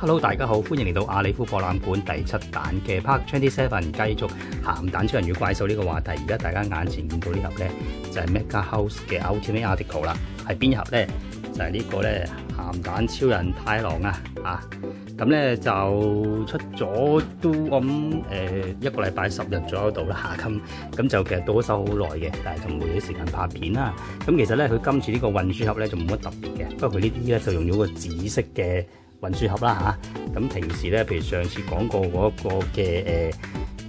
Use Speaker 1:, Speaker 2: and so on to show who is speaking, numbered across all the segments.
Speaker 1: Hello， 大家好，歡迎嚟到阿里夫博覽館第7彈嘅 Part 27，繼續鹹蛋超人與怪獸呢個話題。而家大家眼前見到呢盒呢，就係 Mega House 嘅 Ultimate Article 啦。係邊盒呢？就係呢個呢鹹蛋超人太郎啊！咁呢就出咗都咁一個禮拜10日左右度啦。咁就其實到咗手好耐嘅，但係就冇啲時間拍片啦。咁其實呢，佢今次呢個運輸盒呢，就冇乜特別嘅，不過佢呢啲呢，就用咗個紫色嘅運輸盒啦嚇。咁平時咧，譬如上次講過嗰個嘅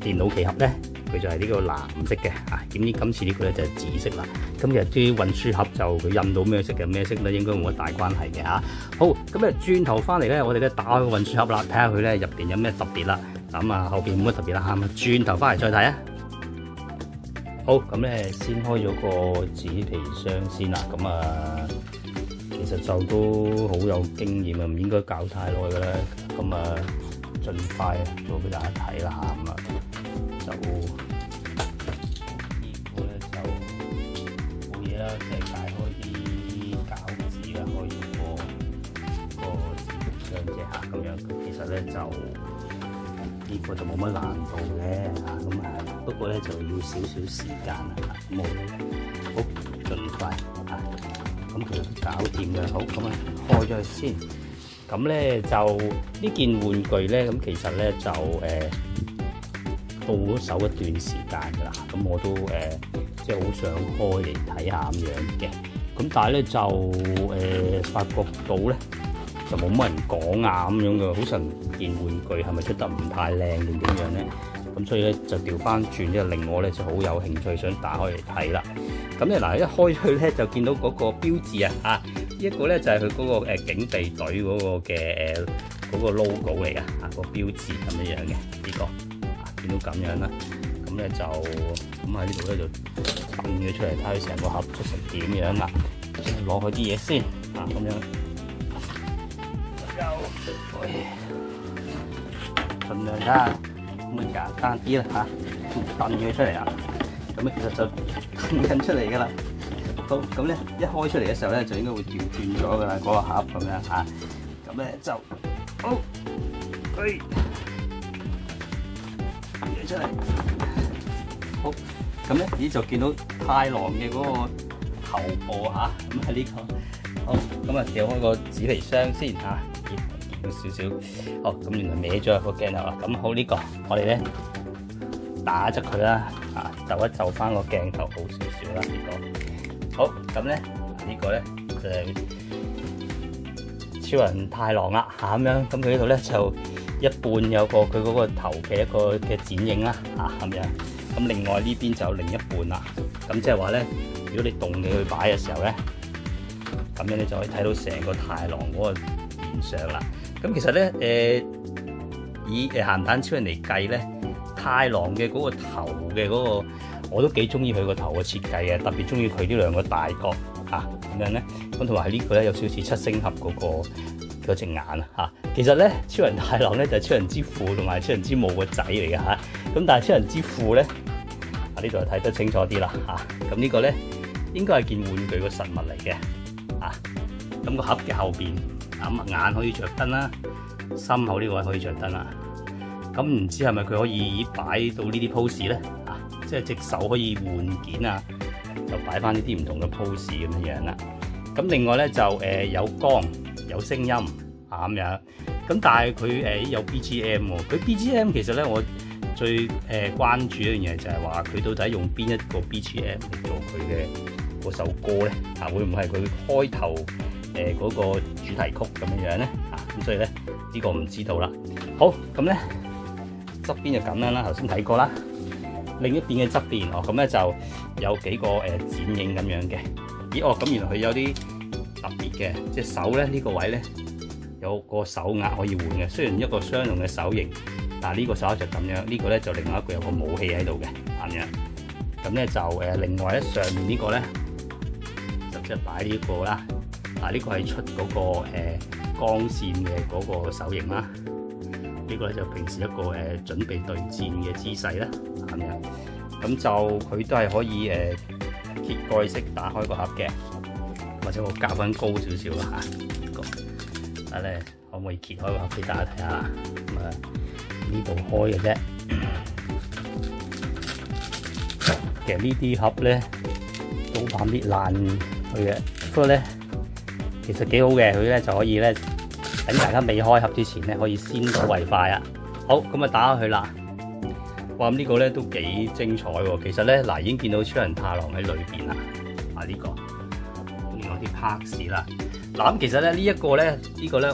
Speaker 1: 電腦奇盒咧，佢就係呢個藍色嘅啊。點知今次呢個咧就係紫色啦。咁其實啲運輸盒就佢印到咩色嘅咩色咧，應該冇乜大關係嘅嚇。好，咁咧轉頭翻嚟咧，我哋咧打開個運輸盒啦，睇下佢咧入邊有咩特別啦。咁啊後邊冇乜特別啦嚇，咁轉頭翻嚟再睇啊。好，咁咧先開咗個紙皮箱先啦。咁啊〜其實就都好有經驗啊，唔應該搞太耐嘅啦。咁啊，盡快做俾大家睇啦嚇。咁啊，就呢個咧就冇嘢啦，即係解開啲膠紙啦，開咗個紙皮箱啫嚇。咁樣其實咧就呢個就冇乜難度嘅嚇。咁啊，不過咧就要少少時間啦。冇好盡快嚇。咁其實都搞掂嘅，好咁啊，開咗佢先。咁咧就呢件玩具咧，咁其實咧就到咗手一段時間㗎啦。咁我都即係好想開嚟睇下咁樣嘅。咁但係咧就發覺到咧就冇乜人講啊咁樣嘅，好神件玩具係咪出得唔太靚定點樣咧？咁所以咧就調翻轉，之後令我咧就好有興趣想打開嚟睇啦。咁咧嗱，一開出去咧就見到嗰個標誌啊！呢一個咧就係佢嗰個警備隊嗰個嘅嗰個 logo 嚟嘅啊，個標誌咁樣樣嘅呢個啊，見到咁樣啦。咁咧就咁喺呢度咧就掟咗出嚟睇佢成個盒出成點樣啦。攞佢啲嘢先啊，咁樣盡量啦，咁啊簡單啲啦嚇，掟咗出嚟啊！咁咧其實就掟緊出嚟噶啦。好，咁咧一開出嚟嘅時候咧，就應該會調轉咗噶啦，嗰個盒咁樣嚇。咁咧就好，佢嘢出嚟。好，咁咧咦就見到太郎嘅嗰個頭部嚇，咁喺呢個。好，咁啊掉開個紙皮箱先嚇，見少少。哦，咁原來歪咗個鏡頭啦。咁好呢個，我哋咧打側佢啦。啊，就一就翻個鏡頭好少少啦，呢個好。咁咧呢個咧就係超人太郎啦嚇，咁樣。咁佢呢度咧就一半有個佢嗰個頭嘅一個嘅剪影啦嚇，咁樣。咁另外呢邊就有另一半啦。咁即係話咧，如果你動你去擺嘅時候咧，咁樣你就可以睇到成個太郎嗰個面相啦。咁其實咧以鹹蛋超人嚟計咧，太郎嘅嗰個頭嘅嗰個，我都幾中意佢個頭嘅設計嘅，特別中意佢呢兩個大角啊咁樣咧。咁同埋呢個咧有少少似七星俠嗰隻眼啊嚇。其實咧超人太郎咧就係超人之父同埋超人之母個仔嚟嘅嚇。咁但係超人之父咧啊，呢度睇得清楚啲啦嚇。咁呢個咧應該係件玩具個實物嚟嘅啊。咁個盒嘅後邊眼可以着燈啦，心口呢個位可以着燈啦。咁唔知係咪佢可以擺到呢啲 pose 咧？啊，即係隻手可以換件啊，就擺翻呢啲唔同嘅 pose 咁樣樣啦。咁另外咧就有光有聲音啊咁樣。咁但係佢有 BGM 喎。佢 BGM 其實咧我最關注一樣嘢就係話佢到底用邊一個 BGM 嚟做佢嘅嗰首歌咧？啊，會唔會係佢開頭嗰個主題曲咁樣樣咧？啊，咁所以咧呢個唔知道啦。好，咁咧。側邊就咁樣啦，頭先睇過啦。另一邊嘅側邊，咁咧就有幾個剪影咁樣嘅。咦，咁原來佢有啲特別嘅，即係手咧呢個位咧有個手鐲可以換嘅。雖然一個相同嘅手型，但係呢個手鐲就咁樣，呢個咧就另外一個有個武器喺度嘅咁樣。咁咧就另外咧上面呢個咧就即係擺呢個啦。啊，呢個係出嗰個光線嘅嗰個手型啦。呢個咧就平時一個準備對戰嘅姿勢啦，咁樣。咁就佢都係可以揭蓋式打開個盒嘅，或者我較翻高少少啦嚇。但係咧，可唔可以揭開個盒俾大家睇下？咁啊呢度開嘅啫。其實呢啲盒咧都怕搣爛佢嘅，不過咧其實幾好嘅，佢咧就可以咧等大家未開盒之前咧可以先睹為快啊！好，咁啊打開佢啦。哇！咁呢個咧都幾精彩喎。其實咧嗱已經見到超人太郎喺裏邊啦。啊呢個，另外啲 parts 啦。嗱咁其實咧呢一個咧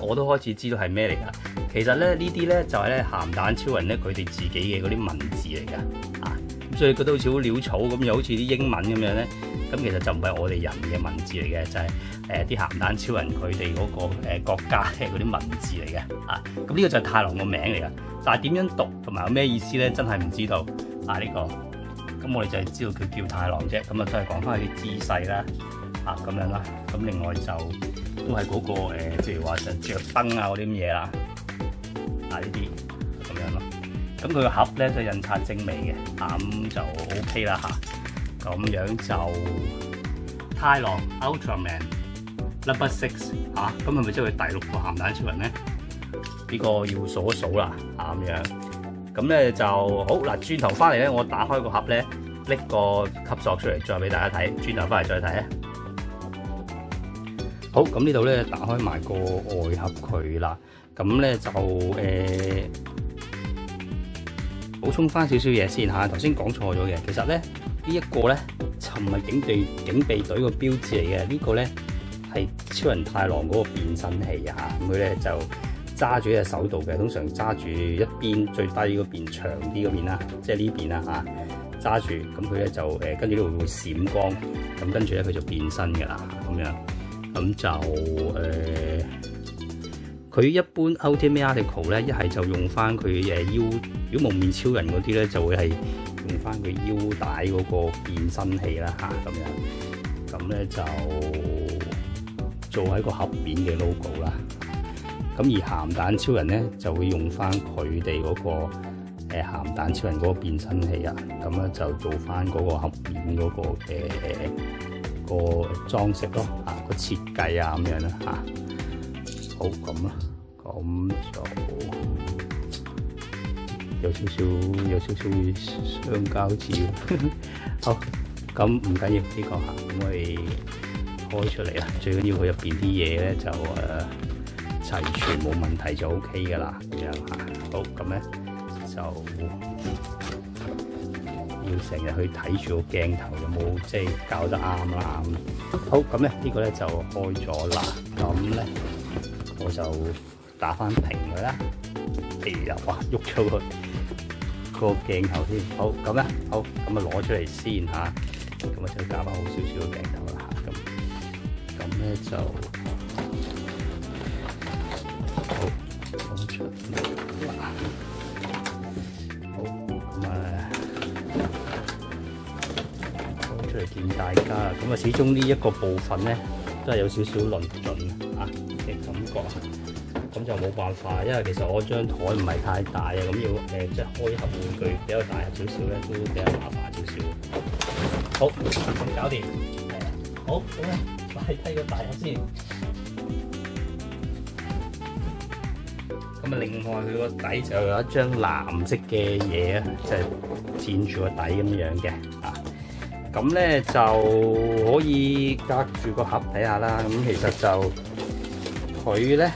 Speaker 1: 我都開始知道係咩嚟㗎。其實咧呢啲咧就係咧鹹蛋超人咧佢哋自己嘅嗰啲文字嚟㗎。啊！所以覺得好似好潦草咁，又好似啲英文咁樣咧。咁其實就唔係我哋人嘅文字嚟嘅，就係啲鹹蛋超人佢哋嗰個國家嘅嗰啲文字嚟嘅。啊！咁呢個就係太郎個名嚟㗎。但係點樣讀同埋有咩意思咧？真係唔知道。啊呢個，咁我哋就係知道佢叫太郎啫。咁啊都係講翻佢啲姿勢啦。啊咁樣啦。咁另外就都係嗰個譬如話就着燈啊嗰啲咁嘢啦。啊呢啲咁樣咯。咁佢個盒咧就印刷精美嘅，咁就 OK 啦嚇。咁樣就太郎 Ultraman Number 6嚇，咁係咪即係佢第6個鹹蛋超人咧？呢個要數一數啦，咁樣。咁咧就好嗱，轉頭翻嚟咧，我打開個盒咧，拎個吸索出嚟，再俾大家睇。轉頭翻嚟再睇啊！好，咁呢度咧打開埋個外盒佢啦。咁咧就補充翻少少嘢先嚇，頭先講錯咗嘅。其實咧呢一個咧就唔係警備隊個標誌嚟嘅，呢個咧係超人太郎嗰個變身器啊！咁佢咧就揸住喺隻手度嘅，通常揸住一邊最低嗰邊長啲嗰邊啦，即係呢邊啦嚇，揸住咁佢咧就跟住呢度會閃光，咁跟住咧佢就變身㗎啦，咁樣咁就佢一般 Ultimate Article 咧，一係就用翻佢腰，如果蒙面超人嗰啲咧，就會係用翻佢腰帶嗰個變身器啦嚇，咁樣咁咧就做喺個盒面嘅 logo 啦。咁而鹹蛋超人咧就會用翻佢哋嗰個鹹蛋超人嗰個變身器啊，咁咧就做翻嗰個盒面嗰個個裝飾咯，個設計啊咁樣啦嚇。好咁啦，咁就有少少雙膠紙。好，咁唔緊要呢個嚇，咁我哋開出嚟啦。最緊要佢入邊啲嘢咧就齊全冇問題就 OK 噶啦，咁樣嚇。好，咁咧就要成日去睇住個鏡頭有冇即係校得啱啦。好，咁咧呢個咧就開咗啦。咁咧我就打翻平佢啦。譬如又哇喐咗個鏡頭添。好，咁咧好，咁啊攞出嚟先嚇。咁啊再加翻好少少個鏡頭啦嚇。咁咧就好攞出嚟啦。好，咁啊攞出嚟見大家啦。咁啊始終呢一個部分咧都係有少少論盡啊嘅感覺。咁就冇辦法，因為其實我張台唔係太大啊，咁要即係開盒玩具比較大少少咧，都比較麻煩少少。好，咁搞掂。好，咁咧擺低個大盒先。咁啊，另外佢個底就有一張藍色嘅嘢啊，即係墊住個底咁樣嘅啊。咁咧就可以隔住個盒睇下啦。咁其實就佢咧。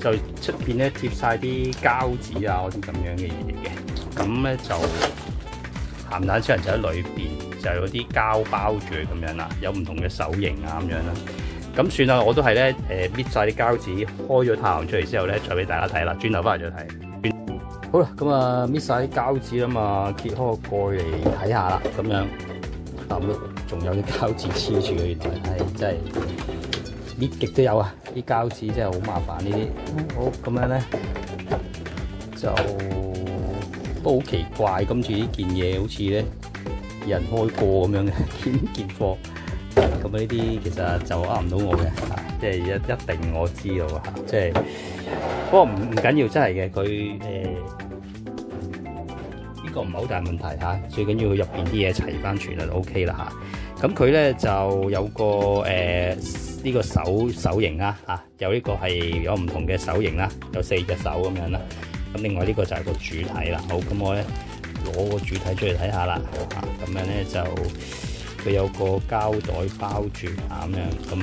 Speaker 1: 就出邊咧貼晒啲膠紙啊，嗰啲咁樣嘅嘢嘅，咁咧就鹹蛋超人就喺裏邊，就有啲膠包住佢咁樣啦，有唔同嘅手型啊咁樣啦。咁算啦，我都係咧搣晒啲膠紙，開咗太郎出嚟之後咧，再俾大家睇啦。轉頭翻嚟再睇。好啦，咁啊搣晒啲膠紙啊嘛，揭開個蓋嚟睇下啦，咁樣咁仲有啲膠紙黐住嘅，原來係真係搣極都有啊！啲膠紙真係好麻煩呢啲。好，咁樣咧就都好奇怪，今次呢件嘢好似咧有人開過咁樣嘅件貨。咁呢啲其實就呃唔到我嘅，即係一定我知道啊！即係不過唔緊要，真係嘅佢呢個唔係好大問題嚇，最緊要佢入邊啲嘢齊翻全就 OK 啦嚇。咁佢咧就有個呢個手型啦，有呢個係有唔同嘅手型啦，有4隻手咁樣啦。咁另外呢個就係個主體啦。好，咁我咧攞個主體出嚟睇下啦。咁樣咧就佢有個膠袋包住咁樣，咁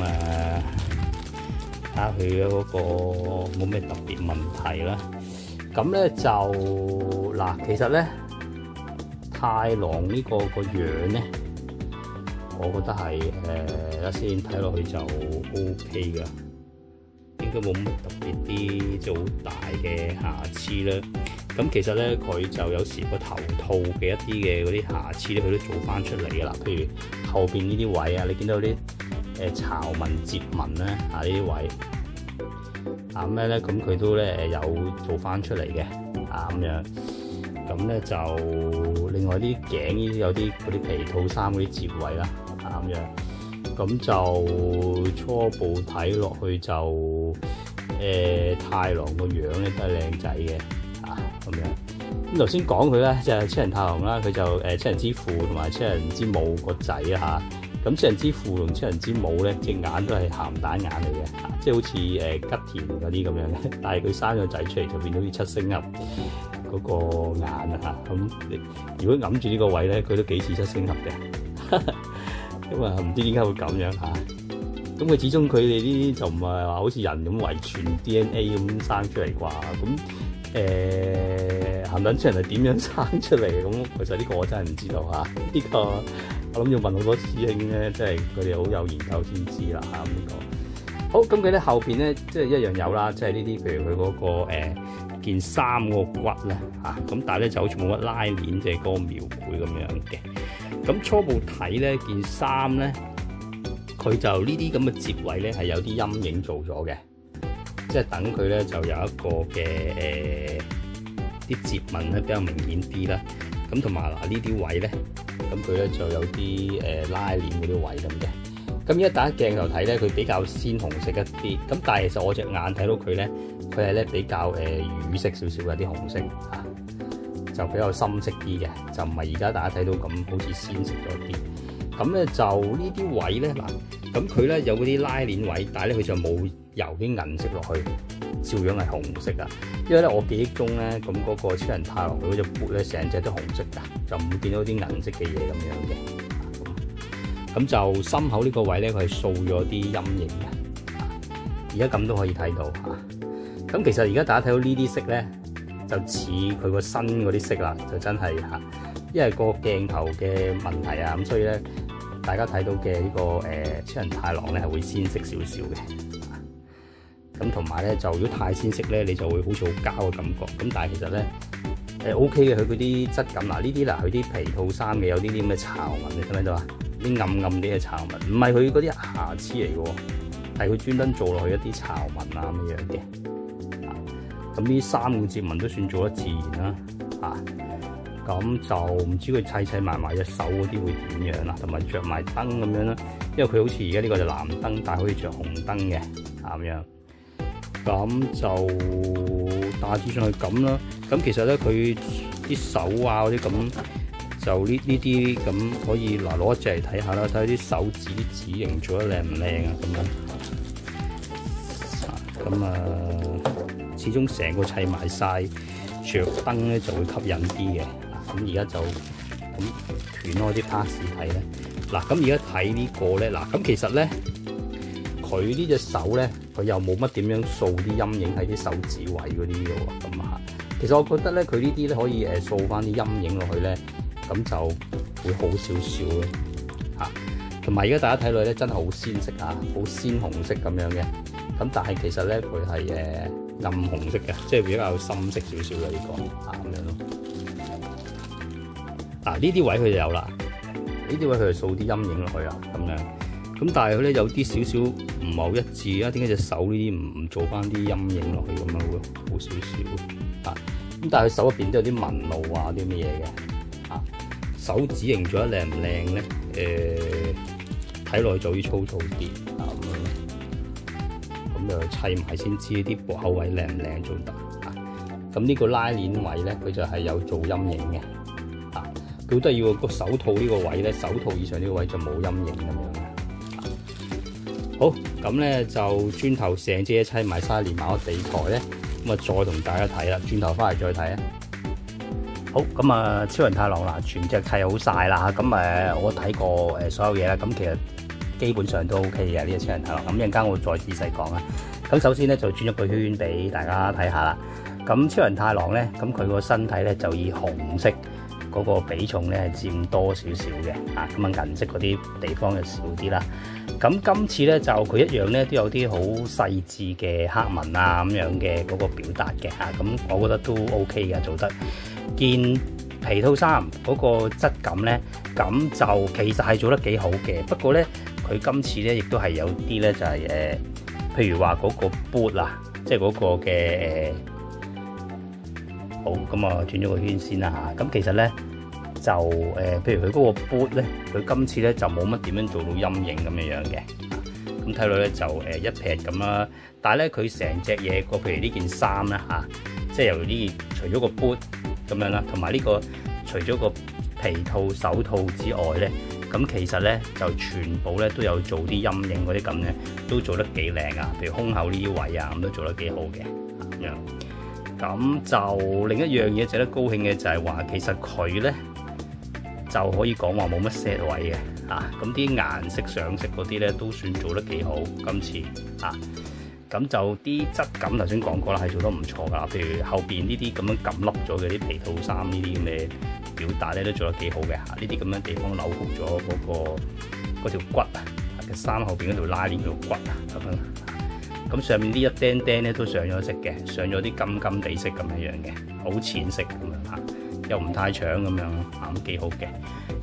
Speaker 1: 睇下佢嗰個冇咩特別問題啦。咁咧就嗱，其實咧太郎呢個樣咧，我覺得係一先睇落去就 OK 㗎，應該冇乜特別啲即係好大嘅瑕疵啦。咁其實咧佢就有時個頭套嘅一啲嘅嗰啲瑕疵咧，佢都做翻出嚟㗎啦。譬如後邊呢啲位啊，你見到啲巢紋、摺紋咧呢啲位咩咧，咁佢都咧有做翻出嚟嘅咁樣。咁咧就另外啲頸呢啲有啲嗰啲皮套衫嗰啲摺位啦咁樣。咁就初步睇落去就太郎個樣咧都係靚仔嘅咁樣。咁頭先講佢咧就係七人太郎啦，佢就七人之父同埋七人之母個仔咁七人之父同七人之母咧隻眼都係鹹蛋眼嚟嘅，即係好似吉田嗰啲咁樣嘅。但係佢生咗仔出嚟就變到好似七星俠嗰個眼咁如果揞住呢個位咧，佢都幾似七星俠嘅。咁唔知點解會咁樣咁佢始終佢哋呢啲就唔係話好似人咁遺傳 DNA 咁生出嚟啩。咁鹹蛋超人係點樣生出嚟？咁其實呢個我真係唔知道呢個我諗要問好多師兄咧，即係佢哋好有研究先知啦呢個。好，咁佢咧後邊咧即係一樣有啦，即係呢啲譬如佢嗰個件衫嗰個骨咧咁但係咧就好似冇乜拉鏈，即係嗰個描繪咁樣嘅。咁初步睇咧件衫咧，佢就呢啲咁嘅摺位咧係有啲陰影做咗嘅，即係等佢咧就有一個嘅啲摺紋咧比較明顯啲啦。咁同埋呢啲位咧，咁佢咧就有啲拉鏈嗰啲位咁嘅。咁而家打鏡頭睇咧，佢比較鮮紅色一啲。咁但係其實我隻眼睇到佢咧，佢係咧比較乳色少少嘅啲紅色就比較深色啲嘅，就唔係而家大家睇到咁好似鮮色咗啲。咁咧就呢啲位咧咁佢咧有嗰啲拉鏈位，但係咧佢就冇油啲銀色落去，照樣係紅色噶。因為咧我記憶中咧，咁嗰個超人太郎佢嗰隻缽咧成隻都紅色噶，就唔會見到啲銀色嘅嘢咁樣嘅。咁就心口呢個位咧，佢係掃咗啲陰影嘅。而家咁都可以睇到咁其實而家大家睇到呢啲色咧，就似佢個身嗰啲色啦，就真係因為個鏡頭嘅問題咁所以咧大家睇到嘅呢個超人太郎咧係會鮮色少少嘅。咁同埋咧，就如果太鮮色咧，你就會好似好膠嘅感覺。咁但係其實咧，OK 嘅，佢嗰啲質感呢啲佢啲皮套衫嘅有啲啲咁嘅巢紋，你睇唔睇到啲暗暗啲嘅巢紋，唔係佢嗰啲瑕疵嚟嘅喎，係佢專登做落去一啲巢紋咁樣嘅。咁呢3個摺紋都算做得自然啦。咁就唔知佢砌埋隻手嗰啲會點樣啦，同埋着埋燈咁樣啦。因為佢好似而家呢個就藍燈，但係可以着紅燈嘅咁樣。咁就大致上係咁啦。咁其實咧，佢啲手嗰啲咁，就呢啲咁可以攞一隻嚟睇下啦，睇下啲手指啲指形做得靚唔靚始終成個砌埋晒，着燈咧就會吸引啲嘅。咁而家就咁斷開啲 parts 睇咧。咁而家睇呢個咧，咁其實咧。佢呢隻手咧，佢又冇乜點樣掃啲陰影喺啲手指位嗰啲嘅喎，咁其實我覺得咧，佢呢啲咧可以掃翻啲陰影落去咧，咁就會好少少咯同埋而家大家睇落咧，真係好鮮色好鮮紅色咁樣嘅。咁但係其實咧，佢係暗紅色嘅，即係比較深色少少嘅呢個咁樣咯。呢啲位佢就有啦，呢啲位佢就掃啲陰影落去咁樣。咁但係佢咧有啲少少唔係好一致點解隻手呢啲唔做翻啲陰影落去咁樣會好少少咁但係佢手入邊都有啲紋路啲乜嘢嘅手指形做得靚唔靚咧？睇落去就好似粗糙啲咁就砌埋先知啲駁口位靚唔靚做得咁呢個拉鏈位咧，佢就係有做陰影嘅佢好得意喎，個手套呢個位咧，手套以上呢個位就冇陰影咁樣。好，咁咧就轉頭成隻一齊買晒，連埋個地台咧，咁啊再同大家睇啦。轉頭翻嚟再睇啊。好，咁啊超人太郎啦，全隻砌好晒啦。咁我睇過所有嘢啦，咁其實基本上都 OK 嘅呢隻超人太郎。咁一陣間我再仔細講啦。咁首先咧就轉一個圈俾大家睇下啦。咁超人太郎咧，咁佢個身體咧就以紅色嗰個比重咧係佔多少少嘅，咁啊銀色嗰啲地方就少啲啦。咁今次咧就佢一樣咧都有啲好細緻嘅刻紋啊咁樣嘅嗰個表達嘅嚇，咁我覺得都 OK 嘅，做得件皮套衫嗰個質感咧，咁就其實係做得幾好嘅。不過咧佢今次咧亦都係有啲咧就係譬如話嗰個 boot 啊，即係嗰個嘅好，咁啊轉咗個圈先啦嚇。咁其實咧就譬如佢嗰個 boot 咧，佢今次咧就冇乜點樣做到陰影咁樣嘅。咁睇落咧就一撇咁啦。但係咧佢成隻嘢個，譬如呢件衫啦嚇，即係由呢除咗個 boot 咁樣啦，同埋呢個除咗個皮套手套之外咧，咁其實咧就全部咧都有做啲陰影嗰啲咁咧，都做得幾靚啊！譬如胸口呢啲位啊，咁都做得幾好嘅咁樣。咁就另一樣嘢值得高興嘅就係話，其實佢咧就可以講話冇乜 set 位嘅咁啲顏色上色嗰啲咧都算做得幾好。今次咁就啲質感頭先講過啦，係做得唔錯噶。譬如後邊呢啲咁樣撳凹咗嘅啲皮套衫呢啲咁嘅表達咧都做得幾好嘅呢啲咁樣地方扭曲咗嗰條骨嘅衫後邊嗰條拉鏈嗰條骨咁樣。咁上面呢一釘釘咧都上咗色嘅，上咗啲金金地色咁樣嘅，好淺色咁樣又唔太搶咁樣咁幾好嘅。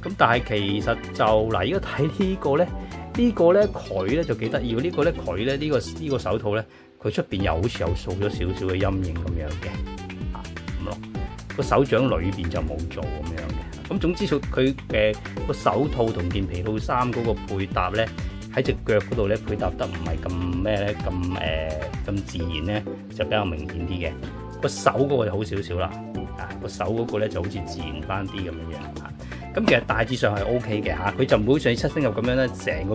Speaker 1: 咁但係其實就嗱，而家睇呢個咧，佢咧就幾得意。呢個咧佢咧呢個手套咧，佢出邊又好似有掃咗少少嘅陰影咁樣嘅咁咯。個手掌裏邊就冇做咁樣嘅。咁總之佢個手套同件皮套衫嗰個配搭咧，喺隻腳嗰度咧配搭得唔係咁咩咧，咁自然咧就比較明顯啲嘅。個手嗰個就好少少啦，個手嗰個咧就好似自然翻啲咁樣咁其實大致上係 O K 嘅佢就唔會像七星俠咁樣咧，成個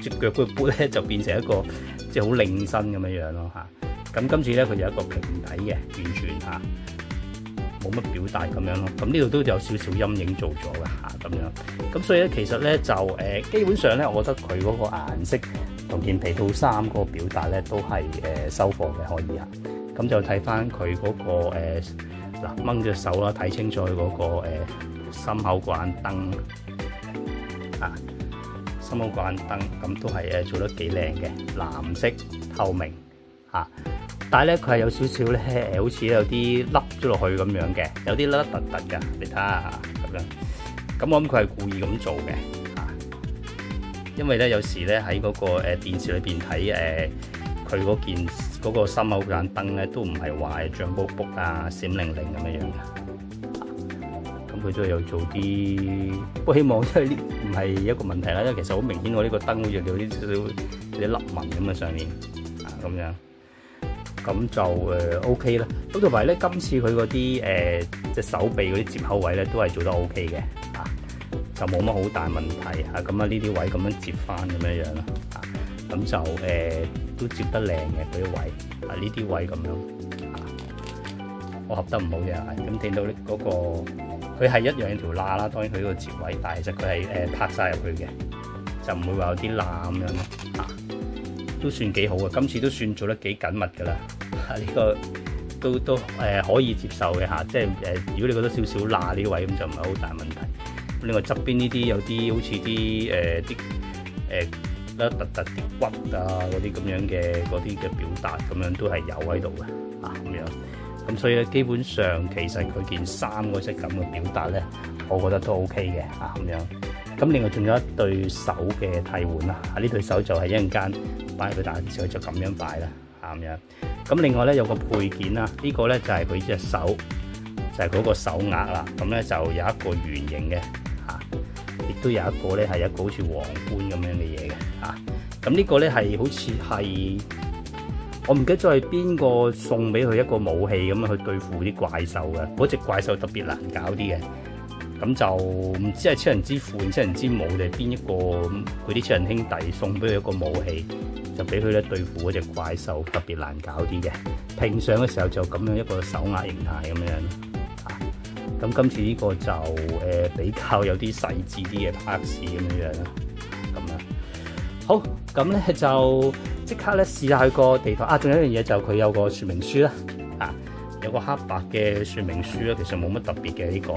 Speaker 1: 隻腳嗰個 boot 咧就變成一個即係好擰身咁樣咯咁今次咧佢就一個平底嘅，完全冇乜表達咁樣咯。咁呢度都有少少陰影做咗嘅咁樣。咁所以咧其實咧就基本上咧，我覺得佢嗰個顏色同件皮套衫嗰個表達咧都係收貨嘅，可以咁就睇翻佢嗰個嗱掹隻手啦，睇清楚佢嗰個心口嗰眼燈心口嗰眼燈咁都係做得幾靚嘅，藍色透明但係咧佢係有少少咧好似有啲凹咗落去咁樣嘅，有啲凹凸凸㗎，你睇下咁樣。咁我諗佢係故意咁做嘅因為咧有時咧喺嗰個電視裏邊睇佢嗰個心口嗰盞燈咧都唔係話脹卜卜閃靈靈咁樣嘅。咁佢都有做啲，不過希望因為呢唔係一個問題啦，因為其實好明顯我呢個燈好似有啲少少啲凹紋咁嘅上面咁樣。咁就OK 啦。咁同埋咧，今次佢嗰啲即係手臂嗰啲接口位咧，都係做得 OK 嘅就冇乜好大問題咁呢啲位咁樣接翻咁樣樣啦咁就都接得靚嘅嗰啲位呢啲位咁樣我合得唔好嘅咁聽到嗰個佢係一樣有條罅啦，當然佢嗰個接位，但係其實佢係拍晒入去嘅，就唔會話有啲罅咁樣咯都算幾好嘅。今次都算做得幾緊密㗎啦呢個都可以接受嘅即係如果你覺得少少罅呢啲位咁就唔係好大問題。另外側邊呢啲有啲好似啲突突啲骨嗰啲咁樣嘅嗰啲嘅表達咁樣都係有喺度嘅咁樣。咁所以咧基本上其實佢件衫嗰質感嘅表達咧，我覺得都 OK 嘅咁樣。咁另外仲有一對手嘅替換啦呢對手就係一陣間擺喺佢大隻就咁樣擺啦咁樣。咁另外咧有個配件啦，呢個咧就係佢隻手，就係嗰個手鐲啦。咁咧就有一個圓形嘅亦都有一個咧係一個好似皇冠咁樣嘅嘢嘅咁呢個咧係好似係我唔記得咗係邊個送俾佢一個武器咁樣去對付啲怪獸嘅。嗰隻怪獸特別難搞啲嘅咁就唔知係超人之父定超人之母定係邊一個佢啲超人兄弟送俾佢一個武器，就俾佢咧對付嗰隻怪獸特別難搞啲嘅。拼上嘅時候就咁樣一個手壓形態咁樣。咁今次呢個就比較有啲細緻啲嘅拍攝咁樣啦。咁樣好，咁咧就即刻咧試下佢個地台啊！仲有一樣嘢就佢有個說明書啦，有個黑白嘅說明書啦，其實冇乜特別嘅呢個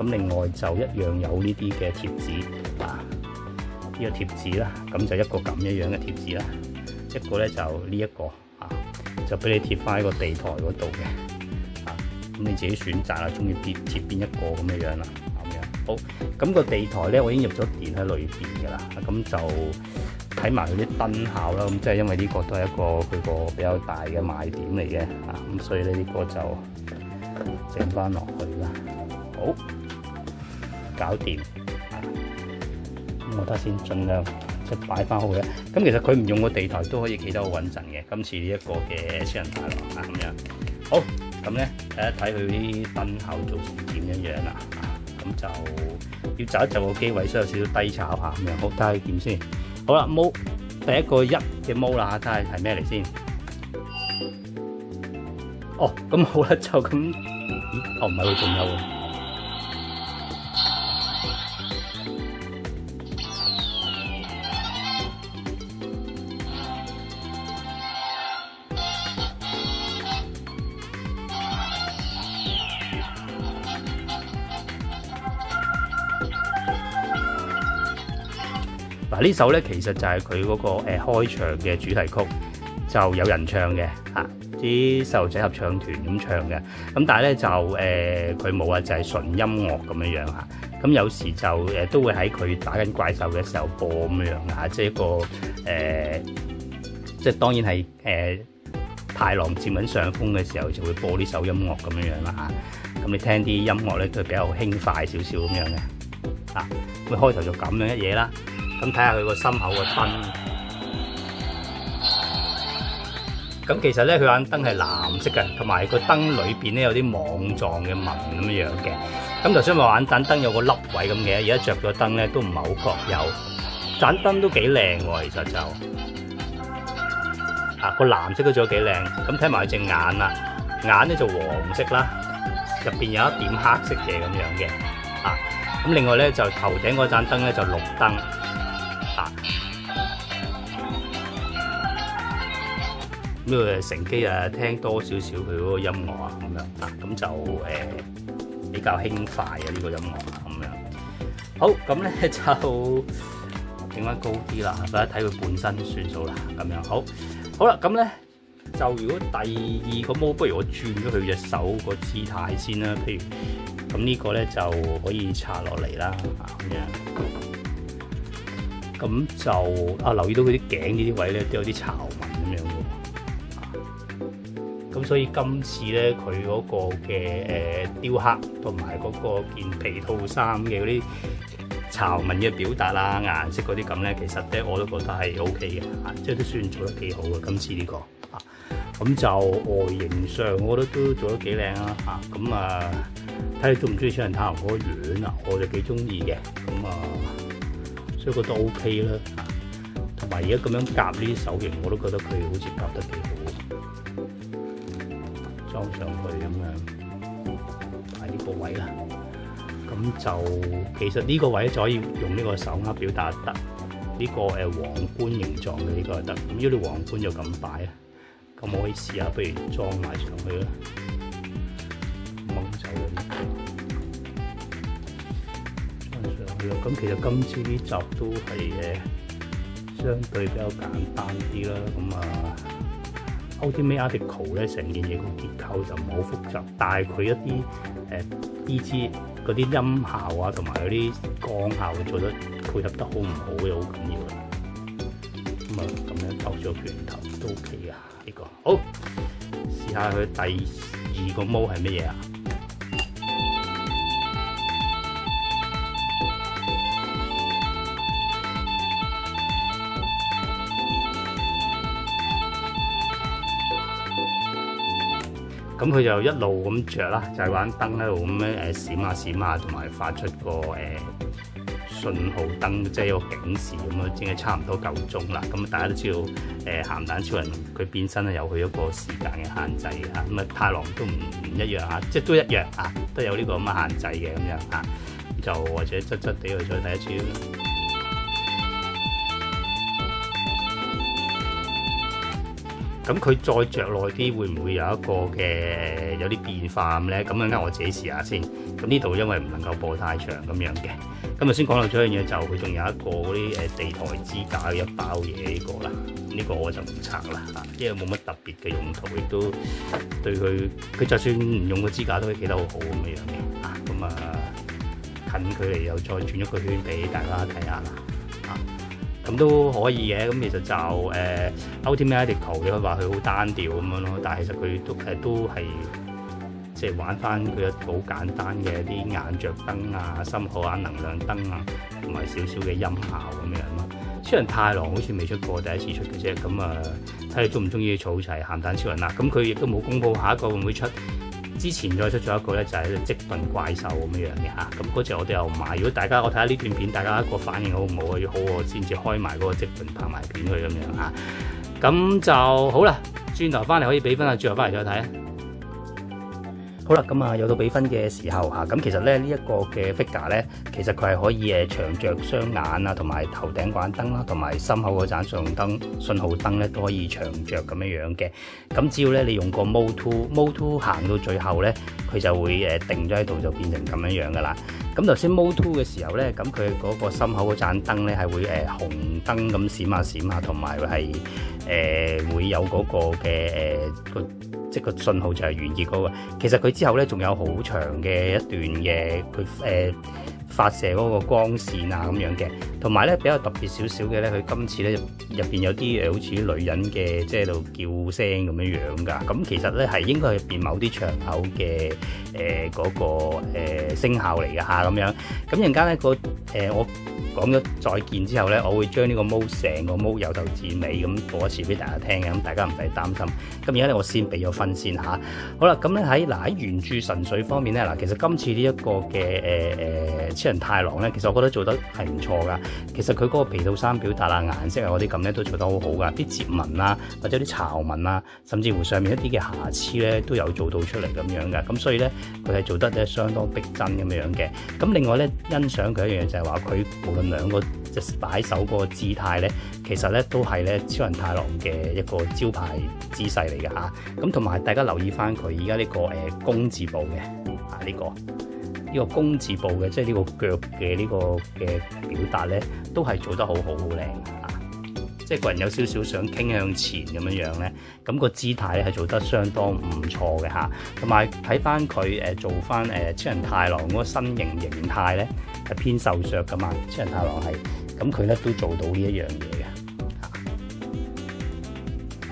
Speaker 1: 咁另外就一樣有呢啲嘅貼紙呢個貼紙啦，咁就一個咁樣嘅貼紙啦，一個咧就呢一個就俾你貼翻喺個地台嗰度嘅咁你自己選擇啦，中意貼邊一個咁樣啦，咁樣好。咁個地台咧，我已經入咗電喺裏邊噶啦，咁就睇埋佢啲燈效啦。咁即係因為呢個都係一個佢個比較大嘅賣點嚟嘅咁所以咧呢個就整翻落去啦。好，搞掂咁我得先盡量即係擺翻好嘅。咁其實佢唔用個地台都可以企得好穩陣嘅。今次呢一個嘅超人大郎咁樣好。咁咧睇一睇佢啲燈效做成點樣樣啦，咁就要就一就個機位，所以有少少低炒下咁樣。好，睇下點先。好啦，毛第一個1嘅毛啦，睇下係咩嚟先。哦，咁好啦，就咁。咦？哦，唔係喎，仲有喎。嗱，呢首咧其實就係佢嗰個開場嘅主題曲，就有人唱嘅啲細路仔合唱團咁唱嘅。咁但係咧就佢冇啊，就係純音樂咁樣樣咁有時就都會喺佢打緊怪獸嘅時候播咁樣即係一個即係當然係太郎佔緊上風嘅時候就會播呢首音樂咁樣樣啦咁你聽啲音樂咧都係比較輕快少少咁樣嘅咁開頭就咁樣一嘢啦。咁睇下佢個心口個燈，咁其實咧佢眼燈係藍色嘅，同埋個燈裏邊咧有啲網狀嘅紋咁樣嘅。咁頭先話眼燈有個凹位咁嘅，而家着咗燈咧都唔係好覺有，盞燈都幾靚喎，其實就個藍色都做得幾靚。咁睇埋隻眼啦，眼咧就黃色啦，入邊有一點黑色嘅咁樣嘅咁另外咧就頭頂嗰盞燈咧就綠燈。咁乘機聽多少少佢嗰個音樂咁樣咁就比較輕快呢個音樂咁樣。好，咁咧就整翻高啲啦，大家睇佢本身算數啦，咁樣好啦。咁咧就如果第2個毛，不如我轉咗佢隻手個姿態先啦。譬如咁呢個咧就可以插落嚟啦，咁樣。咁就留意到佢啲頸呢啲位咧都有啲巢紋咁樣嘅，咁所以今次咧佢嗰個嘅雕刻同埋嗰個件皮套衫嘅嗰啲巢紋嘅表達啊、顏色嗰啲咁咧，其實咧我都覺得係 OK 嘅，即係都算做得幾好嘅今次呢個咁就外形上我覺得都做得幾靚啦咁睇你中唔中意超人太郎嗰個樣我就幾中意嘅咁所以覺得 OK 啦，同埋而家咁樣夾呢啲手型，我都覺得佢好似夾得幾好，裝上去咁樣，喺呢個位啦。咁就其實呢個位就可以用呢個手握表達得，呢個皇冠形狀嘅呢個就得。咁如果你皇冠就咁擺啊，咁我可以試下，不如裝埋上去啦，掹走咁其實今次呢集都係相對比較簡單啲啦。咁Ultimate Article 咧成件嘢個結構就唔係好複雜，但係佢一啲DG 嗰啲音效啊，同埋嗰啲光效做得配合得好唔好嘅，好緊要啦。咁樣兜咗個拳頭都 OK 啊，呢個好試下佢第2個毛係乜嘢啊？咁佢就一路咁着啦，就係玩燈喺度咁樣閃下閃下，同埋發出個信號燈，即係一個警示咁樣，正係差唔多夠鐘啦。咁大家都知道鹹蛋超人佢變身係有佢一個時間嘅限制嚇，咁太郎都唔一樣嚇，即係都一樣嚇，都有呢個咁嘅限制嘅咁樣嚇，就或者側側地去再睇一次。咁佢再着耐啲，會唔會有一個嘅有啲變化咁咧？咁陣間我自己試下先。咁呢度因為唔能夠播太長咁樣嘅。咁啊先講到咗一樣嘢，就佢仲有一個嗰啲地台支架嘅一包嘢呢個啦。呢個我就唔拆啦嚇，因為冇乜特別嘅用途，亦都對佢就算唔用個支架都可以企得好好咁樣嘅。啊，咁啊近距離又再轉一個圈俾大家睇下啦。咁都可以嘅，咁其實就Ultimate Radical 你可以話佢好單調咁樣咯，但係其實佢都係即係玩翻佢一個好簡單嘅啲眼著燈啊、心口眼能量燈啊，同埋少少嘅音效咁樣咯。超人太郎好似未出過，第一次出嘅啫，咁啊睇你中唔中意儲齊鹹蛋超人啦。咁佢亦都冇公佈下一個會唔會出。之前再出咗一個咧，就係積棍怪獸咁樣嘅嚇，咁嗰隻我哋又買。如果大家我睇下呢段片，大家個反應好唔好啊？要好我先至開埋嗰個積棍拍埋片去咁樣嚇。咁就好啦，轉頭翻嚟可以俾分啊，轉頭翻嚟再睇啊。好啦，咁啊有到俾分嘅時候嚇，咁其實咧呢一個嘅 figure 咧，其實佢係可以長着雙眼啊，同埋頭頂嗰盞燈啦，同埋心口嗰盞信號燈咧都可以長着咁樣樣嘅。咁只要咧你用個 Mode 2行到最後咧，佢就會定咗喺度，就變成咁樣樣噶啦。咁頭先 Mode 2嘅時候咧，咁佢嗰個心口嗰盞燈咧係會紅燈咁閃下閃下，同埋係會有嗰個嘅即係個信號就係完結嗰個。其實佢之後咧仲有好長嘅一段嘅佢發射嗰個光線啊咁樣嘅，同埋咧比較特別少少嘅咧，佢今次咧入邊有啲好似啲女人嘅即係喺度叫聲咁樣樣㗎。咁其實咧係應該係入邊某啲場口嘅嗰個聲效嚟㗎嚇咁樣。咁陣間咧我講咗再見之後咧，我會將呢個 mode 成個 mode 由頭至尾咁播一次俾大家聽嘅，咁大家唔使擔心。咁而家咧我先俾咗分先嚇。好啦，咁咧喺原著神髓方面咧嗱，其實今次呢一個嘅超人太郎咧，其實我覺得做得係唔錯噶。其實佢嗰個皮套衫表達啊、顏色啊嗰啲咁咧都做得好好噶，啲折紋啊或者啲巢紋啊，甚至乎上面一啲嘅瑕疵咧都有做到出嚟咁樣噶。咁所以咧佢係做得咧相當逼真咁樣嘅。咁另外咧欣賞佢一樣嘢就係話佢無論兩個隻擺手嗰個姿態咧，其實咧都係咧超人太郎嘅一個招牌姿勢嚟嘅嚇。咁同埋大家留意翻佢而家呢個弓字步嘅呢個弓字步嘅，即係呢個腳嘅呢個嘅表達咧，都係做得好好靚啊！即係個人有少少想傾向前咁樣樣咧，咁個姿態咧係做得相當唔錯嘅嚇。同埋睇翻佢做翻超人太郎嗰個身形態咧係偏瘦削噶嘛，超人太郎係咁佢咧都做到呢一樣嘢嘅。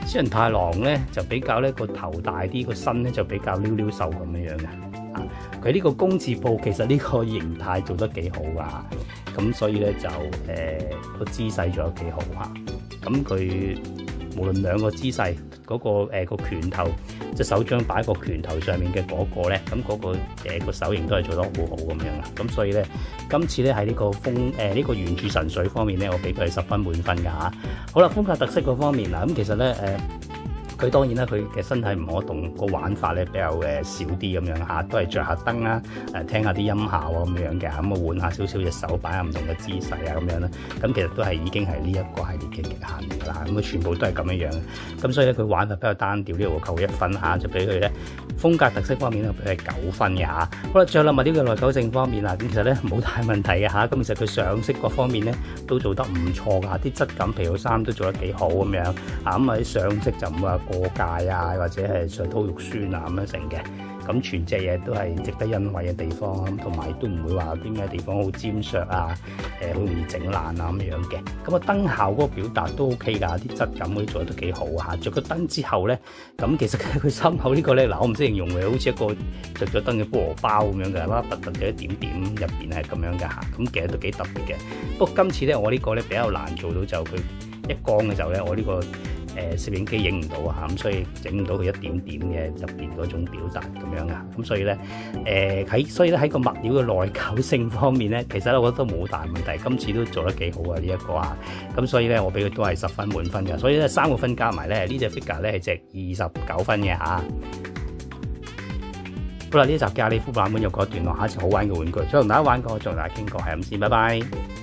Speaker 1: 超人太郎咧就比較咧個頭大啲，個身咧就比較溜溜瘦咁樣樣嘅。佢呢個弓字步其實呢個形態做得幾好啊，咁所以咧就個姿勢做得幾好嚇。咁佢無論兩個姿勢嗰個拳頭，隻手掌擺個拳頭上面嘅嗰個咧，咁嗰個手型都係做得好好咁樣啊。咁所以咧今次咧喺呢個呢個原著神髓方面咧，我俾佢10分滿分㗎嚇。好啦，風格特色嗰方面嗱，咁其實咧佢當然啦，佢嘅身體唔可動，個玩法咧比較少啲咁樣嚇，都係着下燈啦，聽下啲音效啊咁樣嘅，咁啊換下少少隻手擺下唔同嘅姿勢啊咁樣啦，咁其實都係已經係呢一個系列嘅極限嚟㗎啦，咁佢全部都係咁樣樣，咁所以咧佢玩法比較單調，呢度扣1分嚇，就俾佢咧風格特色方面咧俾佢9分嘅嚇。好啦，最後啦，物料嘅耐久性方面啦，咁其實咧冇大問題嘅嚇，咁其實佢上色各方面咧都做得唔錯㗎，啲質感皮套衫都做得幾好咁樣，咁喺上色就唔會話過界啊，或者係上吐肉酸啊咁樣成嘅，咁全隻嘢都係值得欣慰嘅地方，咁同埋都唔會話啲咩地方好尖削啊，好容易整爛啊咁樣嘅。咁啊燈效嗰個表達都 OK 㗎，啲質感嗰啲做得都幾好啊。着個燈之後咧，咁其實佢心口呢個咧，嗱我唔識形容嘅，好似一個着咗燈嘅菠蘿包咁樣嘅，啦突突嘅一點點入邊係咁樣嘅嚇，咁其實都幾特別嘅。不過今次咧我呢個咧比較難做到，就佢一光嘅時候咧，我呢個攝影機影唔到啊，咁所以整唔到佢一點點嘅入邊嗰種表達咁樣啊，咁所以咧喺個物料嘅耐久性方面咧，其實我覺得都冇大問題，今次都做得幾好啊呢一個啊，咁所以咧我俾佢都係10分滿分嘅，所以咧3個分加埋咧呢隻 figure 咧係值29分嘅嚇。好啦，呢集嘅阿里夫版本又告一段落，下一次好玩嘅玩具再同大家玩過，再同大家傾過，係咁先，拜拜。